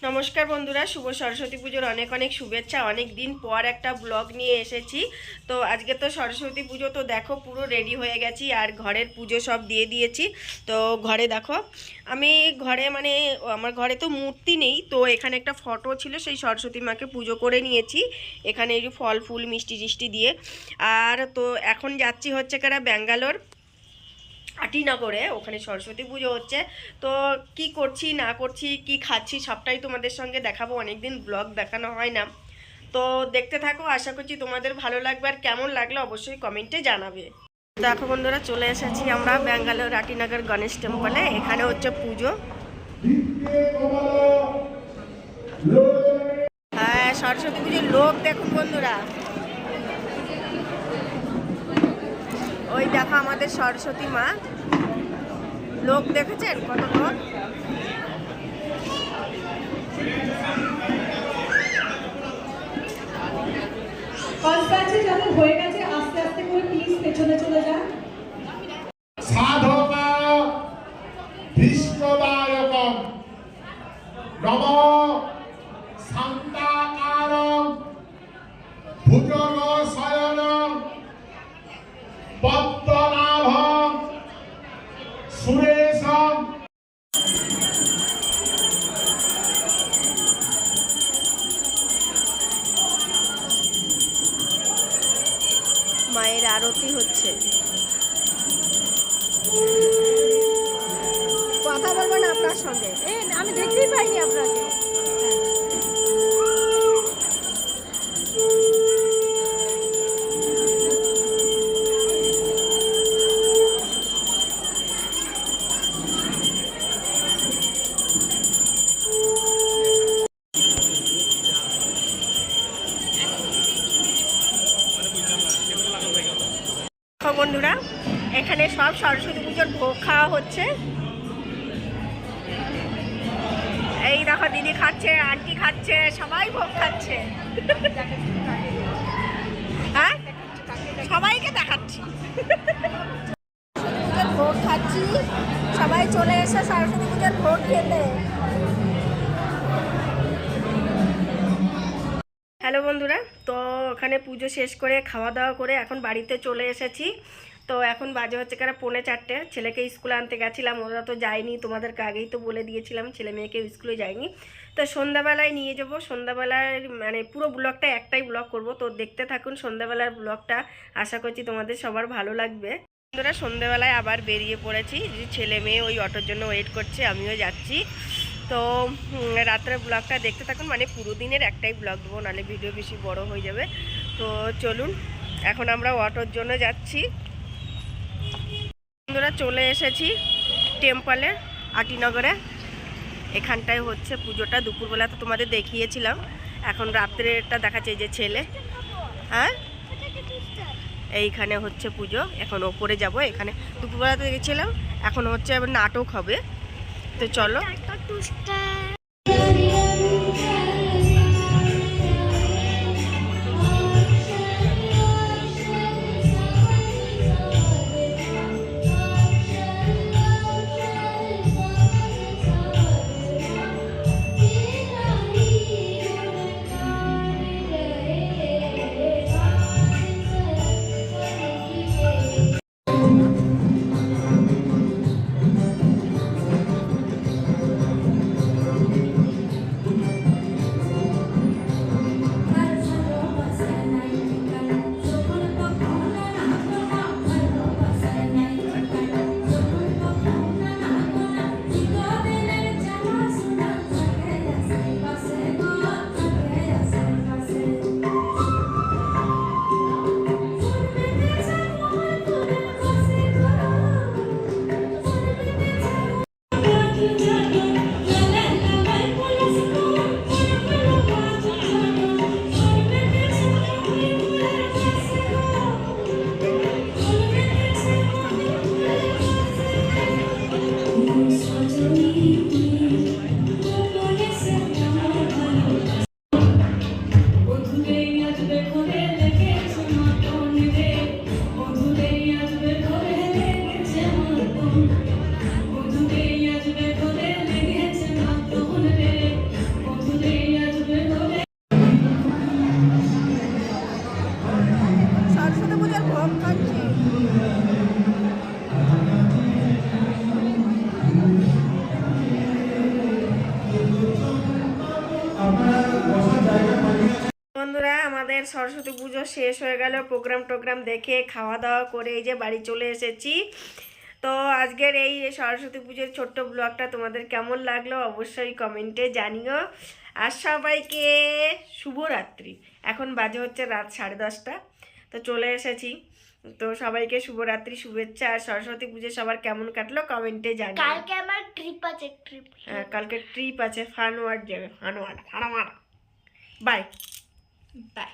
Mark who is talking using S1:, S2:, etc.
S1: নমস্কার বন্ধুরা, শুভ সরস্বতী পুজোর অনেক অনেক শুভেচ্ছা। অনেক দিন পর একটা ব্লগ নিয়ে এসেছি। তো আজকে তো সরস্বতী পুজো, তো দেখো পুরো রেডি হয়ে গেছি আর ঘরের পুজো সব দিয়ে দিয়েছি। তো ঘরে দেখো আমি আমার ঘরে তো মূর্তি নেই, তো এখানে একটা ফটো ছিল, সেই সরস্বতী মাকে পুজো করে নিয়েছি এখানে এই ফল ফুল মিষ্টি টিষ্টি দিয়ে। আর তো এখন যাচ্ছি হচ্ছে ব্যাঙ্গালোর আটিনগরে, ওখানে সরস্বতী পুজো হচ্ছে। তো কি করছি না করছি, কি খাচ্ছি, সবটাই তোমাদের সঙ্গে দেখাবো। অনেকদিন ব্লগ দেখানো হয় না, তো দেখতে থাকো। আশা করছি তোমাদের ভালো লাগবে, আর কেমন লাগলো অবশ্যই কমেন্টে জানাবে। দেখো বন্ধুরা, চলে এসেছি আমরা ব্যাঙ্গালোর আটিনগর গণেশ টেম্পলে। এখানে হচ্ছে পুজো। হ্যাঁ, সরস্বতী পুজোর লোক দেখুন বন্ধুরা। ওই দেখো আমাদের সরস্বতী মা, লোক দেখেছেন কত লোক।
S2: যাদের হয়ে গেছে আস্তে আস্তে করে প্লিজ পেছনে চলে যান।
S3: সাধকা বিষ্ণুদায়কম নম শান্তাকারম ভুজগ শয়নম পদ্মনাভম সুরেশম।
S1: মায়ের আরতি হচ্ছে। কথা বলবো না আপনার সঙ্গে, আমি দেখতেই পাইনি আপনাকে। বন্ধুরা, এখানে সব সরস্বতী পুজোর ভোগ খাওয়া হচ্ছে। এই দেখো দিদি খাচ্ছে, আন্টি খাচ্ছে, সবাই ভোগ খাচ্ছে। হ্যাঁ, সবাইকে দেখাচ্ছি ভোগ খাচ্ছি। সবাই চলে এসে সরস্বতী পুজোর ভোগ খেতে। হ্যালো বন্ধুরা, তো ওখানে পুজো শেষ করে খাওয়া দাওয়া করে এখন বাড়িতে চলে এসেছি। তো এখন বাজে হচ্ছে 4:45। ছেলেকে স্কুলে আনতে গেছিলাম, ওরা তো যায়নি, তোমাদেরকে আগেই তো বলে দিয়েছিলাম ছেলে মেয়েকে স্কুলে যায়নি। তো সন্ধ্যাবেলায় নিয়ে যাব। সন্ধ্যাবেলায় পুরো ব্লগটা একটাই ব্লগ করব, তো দেখতে থাকুন সন্ধ্যাবেলার ব্লগটা। আশা করছি তোমাদের সবার ভালো লাগবে। বন্ধুরা, সন্ধ্যাবেলায় আবার বেরিয়ে পড়েছি, যে ছেলে মেয়ে ওই অটোর জন্য ওয়েট করছে, আমিও যাচ্ছি। তো রাত্রের ব্লগটা দেখতে থাকুন, পুরো দিনের একটাই ব্লগ দেবো, নাহলে ভিডিও বেশি বড় হয়ে যাবে। তো চলুন, এখন আমরা অটোর জন্য যাচ্ছি। বন্ধুরা, চলে এসেছি টেম্পলে আটিনগরে। এখানটায় হচ্ছে পুজোটা। দুপুরবেলা তো তোমাদের দেখিয়েছিলাম, এখন রাত্রেটা দেখাচ্ছে যে ছেলে। হ্যাঁ, এইখানে হচ্ছে পুজো। এখন ওপরে যাব। এখানে দুপুরবেলা তো দেখেছিলাম, এখন হচ্ছে আবার নাটক হবে। তো চলো। মায়ের সরস্বতী পুজো শেষ হয়ে গেল, প্রোগ্রাম দেখে খাওয়া দাওয়া করে এই যে বাড়ি চলে এসেছি। তো আজকের এই সরস্বতী পুজোর ছোট্ট ব্লগটা তোমাদের কেমন লাগলো অবশ্যই কমেন্টে জানিও। আর সবাইকে শুভরাত্রি। এখন বাজে হচ্ছে রাত 10:30, তো চলে এসেছি। তো সবাইকে শুভরাত্রি শুভেচ্ছা। আর সরস্বতী পুজো সবার কেমন কাটলো কমেন্টে জানিও।
S4: কালকে আমার ট্রিপ আছে, ট্রিপ।
S1: হ্যাঁ, কালকে ট্রিপ আছে, ফানওয়ার্ড যাবে, ফানওয়ার্ড। বাই।
S4: বাই।